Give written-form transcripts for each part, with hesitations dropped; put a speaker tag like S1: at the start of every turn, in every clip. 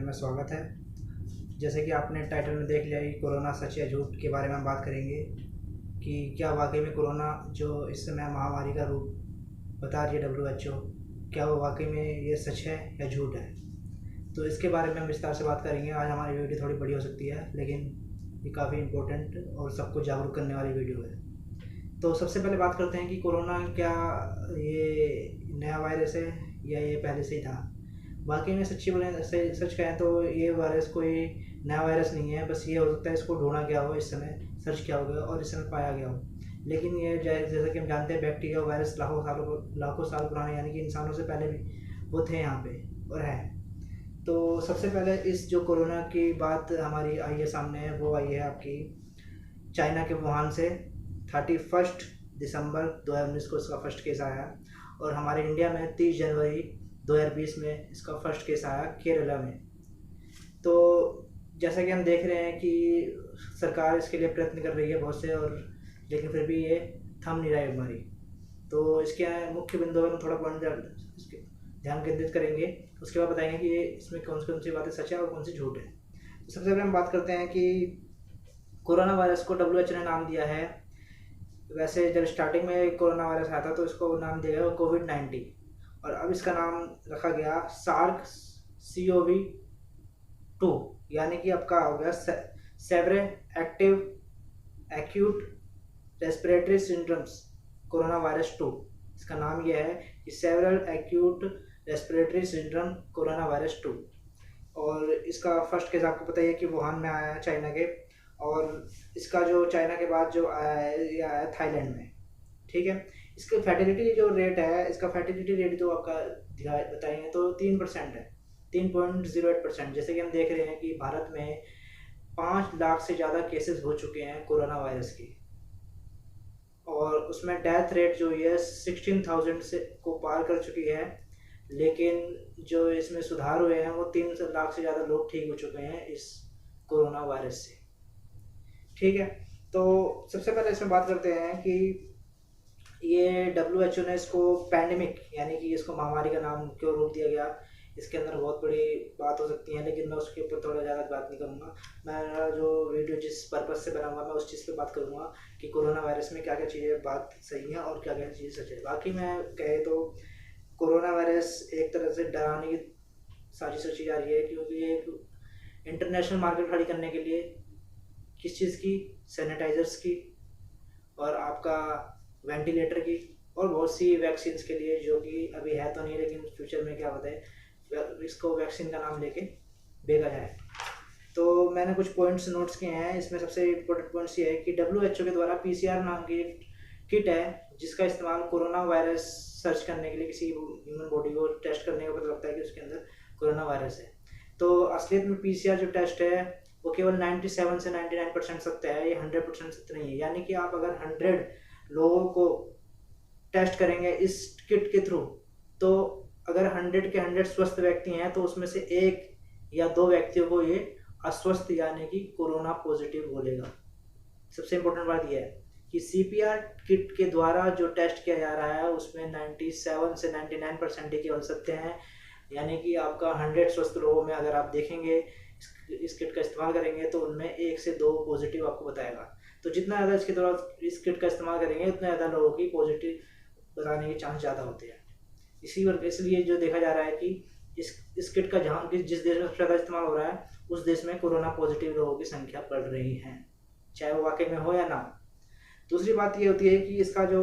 S1: में स्वागत है। जैसे कि आपने टाइटल में देख लिया कि कोरोना सच या झूठ के बारे में हम बात करेंगे कि क्या वाकई में कोरोना जो इस समय महामारी का रूप बता रही है WHO, क्या वो वाकई में ये सच है या झूठ है। तो इसके बारे में हम विस्तार से बात करेंगे। आज हमारी वीडियो थोड़ी बड़ी हो सकती है, लेकिन ये काफ़ी इम्पोर्टेंट और सबको जागरूक करने वाली वीडियो है। तो सबसे पहले बात करते हैं कि कोरोना क्या ये नया वायरस है या ये पहले से ही था। वाकई में सच्ची बोलें, सच कहें तो ये वायरस कोई नया वायरस नहीं है। बस ये हो सकता है इसको ढूंढा गया हो, इस समय सर्च किया हो गया और इस समय पाया गया हो। लेकिन ये जैसा कि हम जानते हैं, बैक्टीरिया वायरस लाखों साल पुराने, यानी कि इंसानों से पहले भी वो थे यहाँ पे और है। तो सबसे पहले इस जो कोरोना की बात हमारी आई है सामने है, वो आई है आपकी चाइना के वुहान से। 31 दिसंबर 2019 को इसका फर्स्ट केस आया और हमारे इंडिया में 30 जनवरी 2020 में इसका फर्स्ट केस आया केरला में। तो जैसा कि हम देख रहे हैं कि सरकार इसके लिए प्रयत्न कर रही है बहुत से, और लेकिन फिर भी ये थम नहीं रहा है बीमारी। तो इसके मुख्य बिंदुओं पर हम थोड़ा पॉइंट ध्यान केंद्रित करेंगे। उसके बाद बताएंगे कि ये इसमें कौन सी बातें सच है और कौन सी झूठ है। तो सबसे पहले हम बात करते हैं कि कोरोना वायरस को WHO ने नाम दिया है। वैसे जब स्टार्टिंग में कोरोना वायरस आया था तो इसको नाम दिया गया COVID-19, और अब इसका नाम रखा गया SARS-CoV-2, यानी कि अब का हो गया severe active acute respiratory syndromes corona virus 2। इसका नाम यह है कि several acute respiratory syndrome corona virus 2। और इसका फर्स्ट केस आपको पता ही है कि वुहान में आया है, चाइना के। और इसका जो चाइना के बाद जो आया है, ये आया है थाईलैंड में। ठीक है। इसका फर्टिलिटी जो रेट है, इसका फर्टिलिटी रेट जो आपका बताएंगे तो 3% है, 3.08%। जैसे कि हम देख रहे हैं कि भारत में 5 लाख से ज़्यादा केसेस हो चुके हैं कोरोना वायरस के, और उसमें डेथ रेट जो है 16,000 से को पार कर चुकी है। लेकिन जो इसमें सुधार हुए हैं वो 3 लाख से ज़्यादा लोग ठीक हो चुके हैं इस कोरोना वायरस से। ठीक है। तो सबसे पहले इसमें बात करते हैं कि ये WHO ने इसको पैंडेमिक, यानी कि इसको महामारी का नाम क्यों रूप दिया गया। इसके अंदर बहुत बड़ी बात हो सकती है, लेकिन मैं उसके ऊपर थोड़ा ज़्यादा बात नहीं करूँगा। मेरा जो वीडियो जिस पर्पज़ से बना हुआ मैं उस चीज़ पे बात करूँगा कि कोरोना वायरस में क्या क्या चीज़ें बात सही है और क्या क्या चीज़ें सच है। बाकी मैं कहे तो कोरोना वायरस एक तरह से डराने की साजिश रची जा रही है, क्योंकि ये एक इंटरनेशनल मार्केट खड़ी करने के लिए किस चीज़ की, सैनिटाइजर्स की और आपका वेंटिलेटर की और बहुत सी वैक्सीन्स के लिए, जो कि अभी है तो नहीं, लेकिन फ्यूचर में क्या होता है इसको वैक्सीन का नाम लेके बेचा जाए। तो मैंने कुछ पॉइंट्स नोट्स किए हैं। इसमें सबसे इम्पोर्टेंट पॉइंट्स ये है कि WHO के द्वारा PCR नाम की किट है, जिसका इस्तेमाल कोरोना वायरस सर्च करने के लिए, किसी ह्यूमन बॉडी को टेस्ट करने का पता लगता है कि उसके अंदर कोरोना वायरस है। तो असलियत में PCR जो टेस्ट है वो केवल 97 से 99% सत्य है, ये 100% सत्य नहीं है। यानी कि आप अगर 100 लोगों को टेस्ट करेंगे इस किट के थ्रू, तो अगर 100 के 100 स्वस्थ व्यक्ति हैं तो उसमें से 1 या 2 व्यक्तियों को ये अस्वस्थ यानी कि कोरोना पॉजिटिव बोलेगा। सबसे इम्पोर्टेंट बात यह है कि CPR किट के द्वारा जो टेस्ट किया जा रहा है उसमें 97 से 99% ही केवल सत्य हैं। यानी कि आपका 100 स्वस्थ लोगों में अगर आप देखेंगे इस किट का इस्तेमाल करेंगे तो उनमें 1 से 2 पॉजिटिव आपको बताएगा। तो जितना ज़्यादा इसके दौरान इस किट का इस्तेमाल करेंगे उतना ज़्यादा लोगों की पॉजिटिव बताने के चांस ज़्यादा होते हैं। इसलिए जो देखा जा रहा है कि इस किट का जहाँ जिस देश में सबसे ज़्यादा इस्तेमाल हो रहा है उस देश में कोरोना पॉजिटिव लोगों की संख्या बढ़ रही है, चाहे वो वाकई में हो या ना। दूसरी बात ये होती है कि इसका जो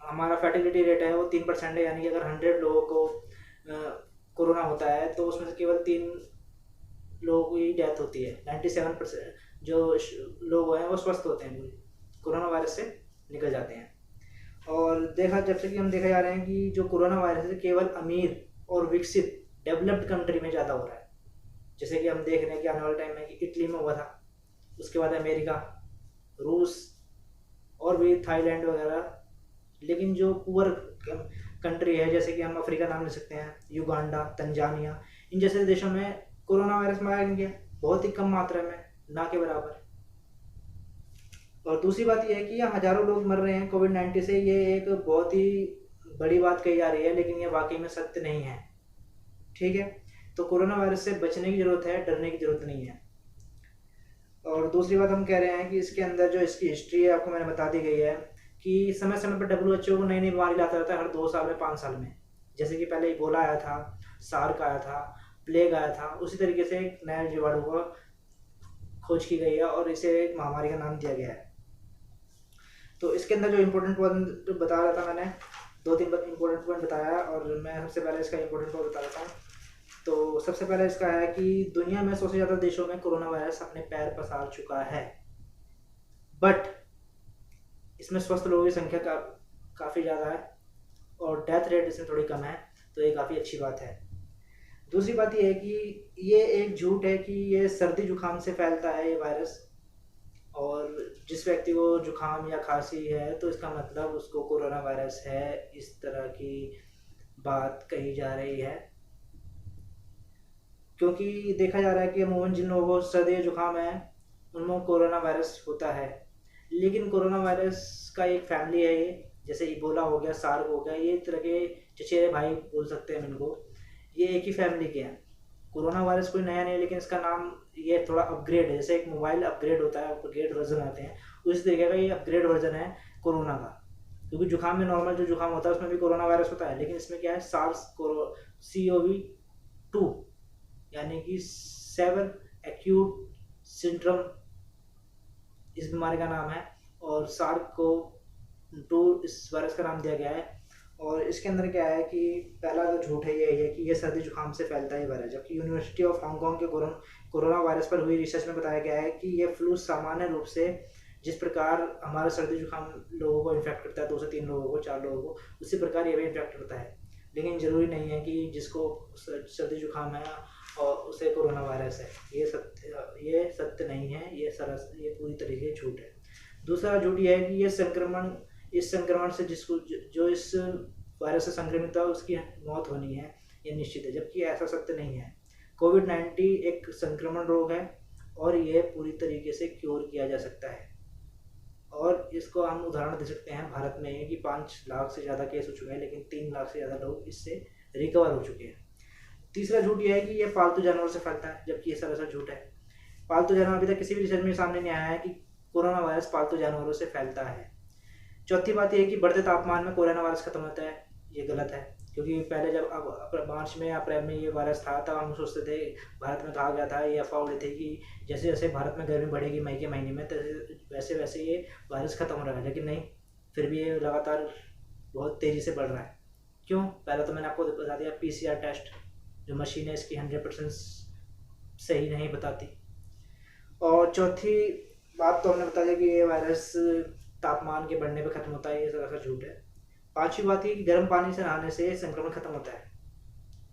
S1: हमारा फर्टिलिटी रेट है वो 3% है। यानी कि अगर 100 लोगों को कोरोना होता है तो उसमें से केवल 3 लोगों की डेथ होती है। 97% जो लोग हैं वो स्वस्थ होते हैं, कोरोना वायरस से निकल जाते हैं। और जैसे कि हम देखा जा रहे हैं कि जो कोरोना वायरस है केवल अमीर और विकसित डेवलप्ड कंट्री में ज़्यादा हो रहा है। जैसे कि हम देख रहे हैं कि आने वाले टाइम में कि इटली में हुआ था, उसके बाद अमेरिका, रूस और भी थाईलैंड वगैरह। लेकिन जो पुअर कंट्री है, जैसे कि हम अफ्रीका नाम ले सकते हैं, युगांडा, तंजानिया, इन जैसे देशों में कोरोना वायरस मारा गया बहुत ही कम मात्रा में, ना के बराबर। और दूसरी बात यह है कि यहाँ हज़ारों लोग मर रहे हैं COVID-19 से। ये एक बहुत ही बड़ी बात कही जा रही है, लेकिन ये वाकई में सत्य नहीं है। ठीक है। तो कोरोना वायरस से बचने की ज़रूरत है, डरने की ज़रूरत नहीं है। और दूसरी बात हम कह रहे हैं कि इसके अंदर जो इसकी हिस्ट्री है आपको मैंने बता दी गई है कि समय समय पर WHO को नई नई बीमारी लाता रहता है हर 2 साल में 5 साल में। जैसे कि पहले इबोला आया था, सार्क आया था, प्लेग आया था, उसी तरीके से एक नया जीवाणु का खोज की गई है और इसे एक महामारी का नाम दिया गया है। तो इसके अंदर जो इम्पोर्टेंट पॉइंट बता रहा था मैंने 2-3 इम्पोर्टेंट पॉइंट बताया और मैं सबसे पहले इसका इम्पोर्टेंट पॉइंट बता देता हूँ। तो सबसे पहले इसका है कि दुनिया में 100 से ज़्यादा देशों में कोरोना वायरस अपने पैर पसार चुका है, बट इसमें स्वस्थ लोगों की संख्या काफ़ी ज़्यादा है और डेथ रेट इसमें थोड़ी कम है, तो ये काफ़ी अच्छी बात है। दूसरी बात ये है कि ये एक झूठ है कि ये सर्दी जुकाम से फैलता है ये वायरस, और जिस व्यक्ति को जुकाम या खांसी है तो इसका मतलब उसको कोरोना वायरस है, इस तरह की बात कही जा रही है। क्योंकि देखा जा रहा है कि अमूमन जिन लोगों को सर्दी या जुकाम है उनमें कोरोना वायरस होता है, लेकिन कोरोना वायरस का एक फैमिली है ये, जैसे इबोला हो गया, सार्क हो गया, ये तरह के चचेरे भाई बोल सकते हैं इनको, ये एक ही फैमिली के हैं। कोरोना वायरस कोई नया नहीं है, लेकिन इसका नाम ये थोड़ा अपग्रेड है, जैसे एक मोबाइल अपग्रेड होता है, अपग्रेड वर्जन आते हैं, उसी तरीके का ये अपग्रेड वर्जन है कोरोना का। क्योंकि जुकाम में नॉर्मल जो जुकाम होता है उसमें भी कोरोना वायरस होता है, लेकिन इसमें क्या है SARS-CoV-2 यानी कि 7 एक्यूट सिंड्रोम इस बीमारी का नाम है, और सार्क को 2 इस वायरस का नाम दिया गया है। और इसके अंदर क्या है कि पहला जो झूठ है ये है कि ये सर्दी जुकाम से फैलता है वायरस, जबकि यूनिवर्सिटी ऑफ हांगकांग के कोरोना वायरस पर हुई रिसर्च में बताया गया है कि ये फ्लू सामान्य रूप से जिस प्रकार हमारा सर्दी जुकाम लोगों को इन्फेक्ट करता है, 2 से 3 लोगों को, 4 लोगों को, उसी प्रकार ये भी इन्फेक्ट करता है। लेकिन ज़रूरी नहीं है कि जिसको सर्दी जुकाम है और उसे कोरोना वायरस है, ये सत्य नहीं है, ये पूरी तरीके से झूठ है। दूसरा झूठ ये है कि इस संक्रमण से जिसको जो इस वायरस से संक्रमित है उसकी मौत होनी है, ये निश्चित है, जबकि ऐसा सत्य नहीं है। कोविड-19 एक संक्रमण रोग है और ये पूरी तरीके से क्योर किया जा सकता है, और इसको हम उदाहरण दे सकते हैं भारत में कि 5 लाख से ज़्यादा केस हो चुके हैं, लेकिन 3 लाख से ज़्यादा लोग इससे रिकवर हो चुके हैं। तीसरा झूठ यह है कि ये पालतू जानवरों से फैलता है, जबकि ये सरासर झूठ है। पालतू जानवर अभी तक किसी भी रिसर्च में सामने नहीं आया है कि कोरोना वायरस पालतू जानवरों से फैलता है। चौथी बात यह है कि बढ़ते तापमान में कोरोना वायरस खत्म होता है, ये गलत है। क्योंकि पहले जब अब मार्च में या अप्रैल में ये वायरस था तब हम सोचते थे, भारत में कहा गया था, ये अफवाह उड़ी थी कि जैसे जैसे भारत में गर्मी बढ़ेगी मई के महीने में, तो वैसे वैसे ये वायरस खत्म हो रहा है, लेकिन नहीं, फिर भी ये लगातार बहुत तेज़ी से बढ़ रहा है। क्यों? पहले तो मैंने आपको बता दिया, PCR टेस्ट जो मशीन है इसकी 100% सही नहीं बताती। और चौथी बात तो हमने बता दिया कि ये वायरस तापमान के बढ़ने पे खत्म होता है, ये सरासर झूठ है। पांचवी बात ये कि गर्म पानी से नहाने से संक्रमण खत्म होता है,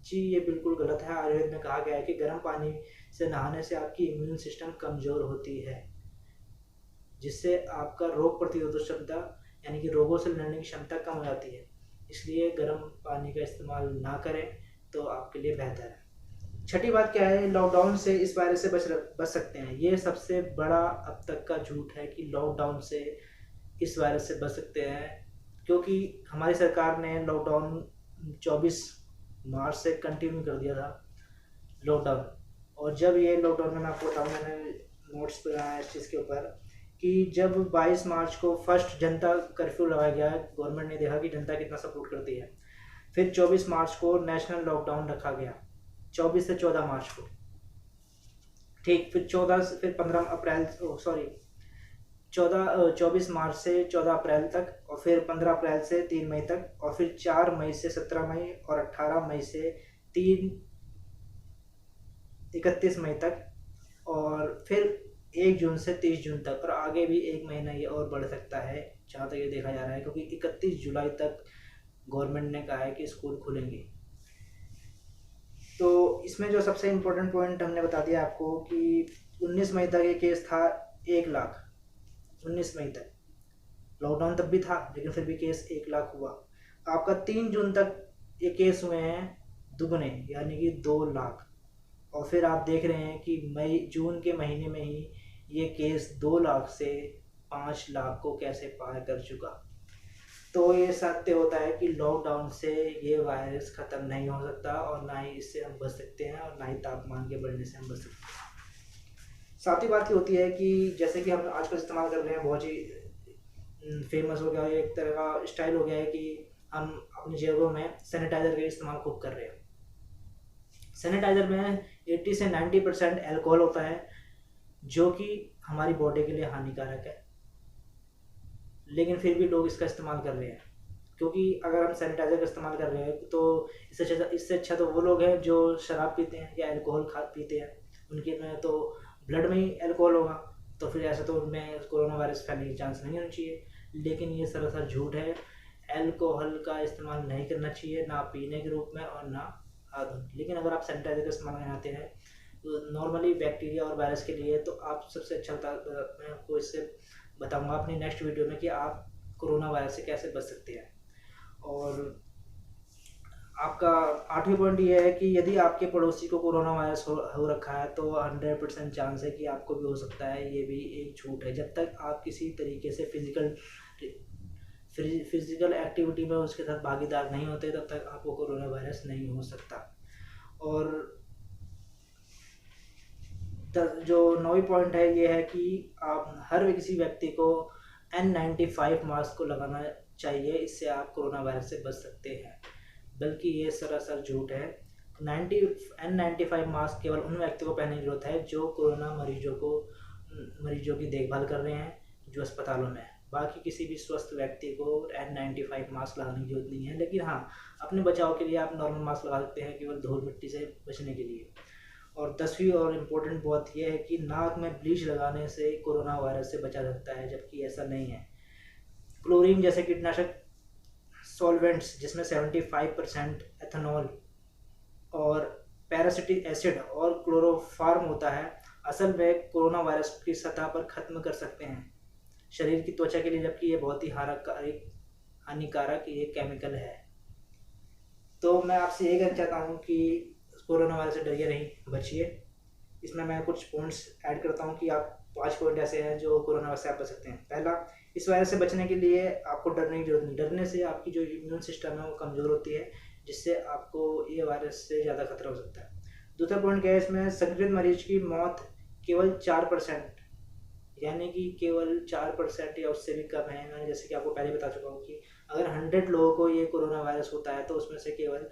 S1: जी ये बिल्कुल गलत है। आयुर्वेद में कहा गया है कि गर्म पानी से नहाने से आपकी इम्यून सिस्टम कमज़ोर होती है, जिससे आपका रोग प्रतिरोधक क्षमता यानी कि रोगों से लड़ने की क्षमता कम हो जाती है। इसलिए गर्म पानी का इस्तेमाल ना करें तो आपके लिए बेहतर है। छठी बात क्या है, लॉकडाउन से इस वायरस से बच सकते हैं। ये सबसे बड़ा अब तक का झूठ है कि लॉकडाउन से इस वायरस से बच सकते हैं, क्योंकि हमारी सरकार ने लॉकडाउन 24 मार्च से कंटिन्यू कर दिया था लॉकडाउन। और जब ये लॉकडाउन में मैं आपको बताऊँ, मैंने नोट्स बनाया इस चीज़ के ऊपर कि जब 22 मार्च को फर्स्ट जनता कर्फ्यू लगाया गया, गवर्नमेंट ने देखा कि जनता कितना सपोर्ट करती है, फिर 24 मार्च को नेशनल लॉकडाउन रखा गया, 24 से 14 मार्च को, ठीक। फिर 24 मार्च से 14 अप्रैल तक, और फिर 15 अप्रैल से 3 मई तक, और फिर 4 मई से 17 मई, और 18 मई से 31 मई तक, और फिर 1 जून से 30 जून तक, और आगे भी 1 महीना ये और बढ़ सकता है जहाँ तक ये देखा जा रहा है, क्योंकि 31 जुलाई तक गवर्नमेंट ने कहा है कि स्कूल खुलेंगे। तो इसमें जो सबसे इम्पोर्टेंट पॉइंट हमने बता दिया आपको कि 19 मई तक ये केस था 1 लाख। 19 मई तक लॉकडाउन तब भी था, लेकिन फिर भी केस 1 लाख हुआ। आपका 3 जून तक ये केस हुए हैं दुगने, यानी कि 2 लाख। और फिर आप देख रहे हैं कि जून के महीने में ही ये केस 2 लाख से 5 लाख को कैसे पार कर चुका। तो ये सत्य होता है कि लॉकडाउन से ये वायरस ख़त्म नहीं हो सकता और ना ही इससे हम बच सकते हैं और ना ही तापमान के बढ़ने से हम बच सकते हैं। साथ ही बात ये होती है कि जैसे कि हम आजकल इस्तेमाल कर रहे हैं, बहुत ही फेमस हो गया है, एक तरह का स्टाइल हो गया है कि हम अपनी जेबों में सैनिटाइज़र का इस्तेमाल खूब कर रहे हैं। सैनिटाइज़र में 80 से 90% अल्कोहल होता है, जो कि हमारी बॉडी के लिए हानिकारक है, लेकिन फिर भी लोग इसका इस्तेमाल कर रहे हैं। क्योंकि अगर हम सैनिटाइज़र का इस्तेमाल कर रहे हैं तो इससे अच्छा तो वो लोग हैं जो शराब पीते हैं या अल्कोहल पीते हैं, उनके में तो ब्लड में ही अल्कोहल होगा, तो फिर ऐसा तो उनमें कोरोना वायरस फैलने की चांस नहीं होनी चाहिए। लेकिन ये सरासर झूठ है, अल्कोहल का इस्तेमाल नहीं करना चाहिए, ना पीने के रूप में और ना आदत। लेकिन अगर आप सैनिटाइज़र का इस्तेमाल करना चाहते हैं तो नॉर्मली बैक्टीरिया और वायरस के लिए तो आप सबसे अच्छा मैं आपको इससे बताऊंगा अपनी नेक्स्ट वीडियो में कि आप कोरोना वायरस से कैसे बच सकते हैं। और आपका 8वीं पॉइंट ये है कि यदि आपके पड़ोसी को कोरोना वायरस हो रखा है तो 100% चांस है कि आपको भी हो सकता है। ये भी एक झूठ है। जब तक आप किसी तरीके से फिजिकल एक्टिविटी में उसके साथ भागीदार नहीं होते तब तक आपको कोरोना वायरस नहीं हो सकता। और जो 9वीं पॉइंट है ये है कि आप हर किसी व्यक्ति को N95 मास्क को लगाना चाहिए, इससे आप कोरोना वायरस से बच सकते हैं। बल्कि ये सरासर झूठ है। N95 मास्क केवल उन व्यक्तियों को पहनने की जरूरत है जो कोरोना मरीजों की देखभाल कर रहे हैं, जो अस्पतालों में है। बाकी किसी भी स्वस्थ व्यक्ति को N95 मास्क लगाने की जरूरत नहीं है। लेकिन हाँ, अपने बचाव के लिए आप नॉर्मल मास्क लगा सकते हैं, केवल धूल मिट्टी से बचने के लिए। और 10वीं और इम्पोर्टेंट बात यह है कि नाक में ब्लीच लगाने से कोरोना वायरस से बचा सकता है, जबकि ऐसा नहीं है। क्लोरीन जैसे कीटनाशक सॉल्वेंट्स जिसमें 75% एथेनॉल और पैरासिटिक एसिड और क्लोरोफार्म होता है, असल में कोरोना वायरस की सतह पर ख़त्म कर सकते हैं शरीर की त्वचा के लिए, जबकि ये बहुत ही हानिकारक ये केमिकल है। तो मैं आपसे ये कहना चाहता हूँ कि कोरोना वायरस से डरिए नहीं, बचिए। इसमें मैं कुछ पॉइंट्स ऐड करता हूँ कि आप 5 पॉइंट ऐसे हैं जो कोरोना वायरस से आप बच सकते हैं। पहला, इस वायरस से बचने के लिए आपको डरने की जरूरत नहीं। डरने से आपकी जो इम्यून सिस्टम है वो कमज़ोर होती है, जिससे आपको ये वायरस से ज़्यादा खतरा हो सकता है। दूसरा पॉइंट क्या है, इसमें संक्रमित मरीज की मौत केवल 4%, यानी कि केवल 4% या उससे भी कम है। मैंने जैसे कि आपको पहले बता चुका हूँ कि अगर 100 लोगों को ये कोरोना वायरस होता है तो उसमें से केवल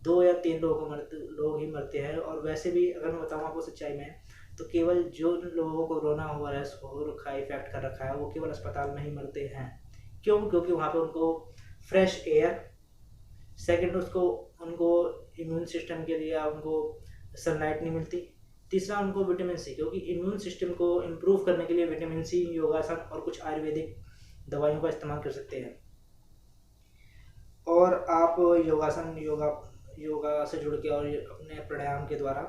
S1: 2 या 3 लोग ही मरते हैं। और वैसे भी अगर मैं बताऊँ आपको सच्चाई में, तो केवल जो लोगों को कोरोना वायरस हो रखा है, इफेक्ट कर रखा है, वो केवल अस्पताल में ही मरते हैं। क्यों? क्योंकि वहाँ पे उनको फ्रेश एयर, सेकंड उनको इम्यून सिस्टम के लिए उनको सनलाइट नहीं मिलती, तीसरा उनको विटामिन सी, क्योंकि इम्यून सिस्टम को इम्प्रूव करने के लिए विटामिन सी, योगासन और कुछ आयुर्वेदिक दवाइयों का इस्तेमाल कर सकते हैं। और आप योगा से जुड़ के और अपने प्राणायाम के द्वारा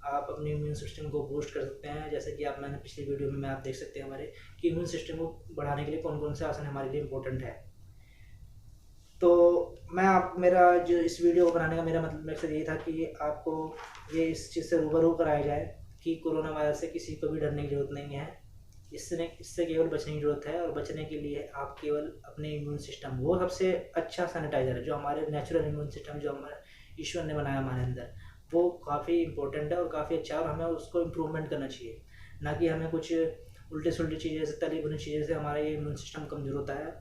S1: आप अपने इम्यून सिस्टम को बूस्ट कर सकते हैं। जैसे कि मैंने पिछली वीडियो में आप देख सकते हैं हमारे कि इम्यून सिस्टम को बढ़ाने के लिए कौन कौन से आसन हमारे लिए इम्पोर्टेंट है। तो मेरा जो इस वीडियो को बनाने का मेरा मकसद ये था कि आपको ये इस चीज़ से रूबरू कराया जाए कि कोरोना वायरस से किसी को भी डरने की ज़रूरत नहीं है। इससे केवल बचने की ज़रूरत है, और बचने के लिए आप केवल अपने इम्यून सिस्टम, वो सबसे अच्छा सैनिटाइज़र है जो हमारे नेचुरल इम्यून सिस्टम जो हमारे ईश्वर ने बनाया हमारे अंदर, वो काफ़ी इंपॉर्टेंट है और काफ़ी अच्छा है। और हमें उसको इम्प्रूवमेंट करना चाहिए, ना कि हमें कुछ उल्टे सुल्टी चीज़ें से, तली भुनी चीज़ें से हमारा ये इम्यून सिस्टम कमज़ोर होता है।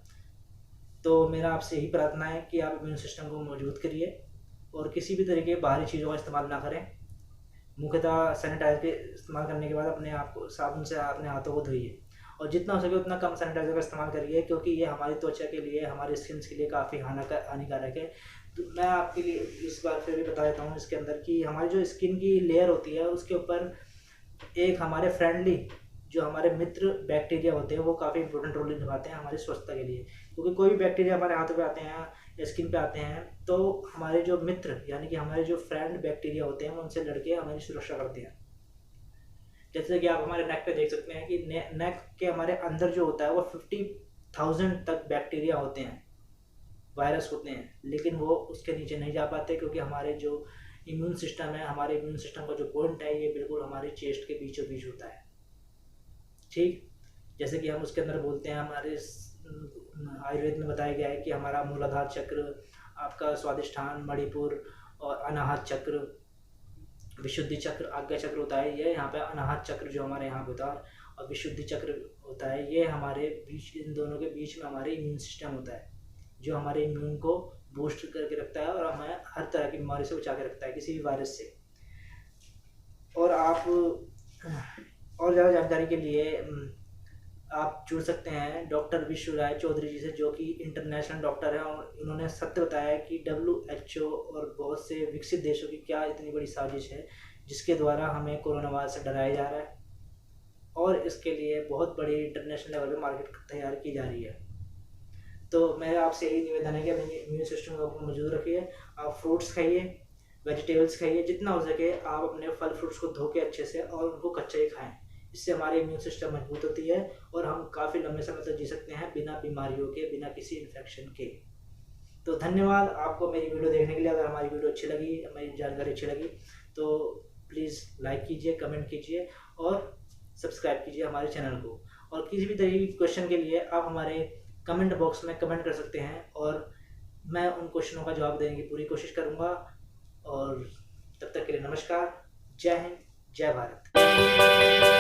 S1: तो मेरा आपसे यही प्रार्थना है कि आप इम्यून सिस्टम को मजबूत करिए और किसी भी तरीके बाहरी चीज़ों का इस्तेमाल ना करें। मुख्यतः सैनिटाइजर के इस्तेमाल करने के बाद अपने आप को साबुन से अपने हाथों को धोइए, और जितना हो सके उतना कम सैनिटाइजर का इस्तेमाल करिए, क्योंकि ये हमारी त्वचा के लिए, हमारे स्किन के लिए काफ़ी हानिकारक है। तो मैं आपके लिए इस बार फिर भी बता देता हूँ इसके अंदर कि हमारी जो स्किन की लेयर होती है उसके ऊपर एक हमारे फ्रेंडली जो हमारे मित्र बैक्टीरिया होते हैं वो काफ़ी इंपॉर्टेंट रोल निभाते हैं हमारी स्वस्थता के लिए। क्योंकि कोई भी बैक्टीरिया हमारे हाथों पे आते हैं या स्किन पे आते हैं तो हमारे जो मित्र यानी कि हमारे जो फ्रेंड बैक्टीरिया होते हैं वो उनसे लड़के हमारी सुरक्षा करते हैं। जैसे कि आप हमारे नेक पे देख सकते हैं कि नेक के हमारे अंदर जो होता है वो 50,000 तक बैक्टीरिया होते हैं, वायरस होते हैं, लेकिन वो उसके नीचे नहीं जा पाते क्योंकि हमारे जो इम्यून सिस्टम है, हमारे इम्यून सिस्टम का जो पॉइंट है ये बिल्कुल हमारे चेस्ट के बीचों बीच होता है। ठीक, जैसे कि हम उसके अंदर बोलते हैं हमारे आयुर्वेद में बताया गया है कि हमारा मूलाधार चक्र, आपका स्वादिष्ठान, मणिपुर और अनाहत चक्र, विशुद्धि चक्र, आज्ञा चक्र होता है। ये यहाँ पे अनाहत चक्र जो हमारे यहाँ पे होता है और विशुद्धि चक्र होता है, ये हमारे बीच, इन दोनों के बीच में हमारे इम्यून सिस्टम होता है, जो हमारे इम्यून को बूस्ट करके रखता है और हमें हर तरह की बीमारी से बचा के रखता है, किसी भी वायरस से। और आप और ज़्यादा जानकारी के लिए आप जुड़ सकते हैं डॉक्टर विश्व राय चौधरी जी से, जो कि इंटरनेशनल डॉक्टर हैं और उन्होंने सत्य बताया है कि WHO और बहुत से विकसित देशों की क्या इतनी बड़ी साजिश है जिसके द्वारा हमें कोरोना वायरस से डराया जा रहा है, और इसके लिए बहुत बड़ी इंटरनेशनल लेवल पे मार्केट तैयार की जा रही है। तो मेरा आपसे यही निवेदन है कि अपने इम्यून सिस्टम को मौजूद रखिए, आप फ्रूट्स खाइए, वेजिटेबल्स खाइए, जितना हो सके आप अपने फल फ्रूट्स को धो के अच्छे से और उनको कच्चे ही खाएं। इससे हमारी इम्यून सिस्टम मजबूत होती है और हम काफ़ी लंबे समय तक जी सकते हैं बिना बीमारियों के, बिना किसी इन्फेक्शन के। तो धन्यवाद आपको मेरी वीडियो देखने के लिए। अगर हमारी वीडियो अच्छी लगी, हमारी जानकारी अच्छी लगी तो प्लीज़ लाइक कीजिए, कमेंट कीजिए और सब्सक्राइब कीजिए हमारे चैनल को। और किसी भी तरह की क्वेश्चन के लिए आप हमारे कमेंट बॉक्स में कमेंट कर सकते हैं और मैं उन क्वेश्चनों का जवाब देने की पूरी कोशिश करूँगा। और तब तक के लिए नमस्कार, जय हिंद, जय भारत।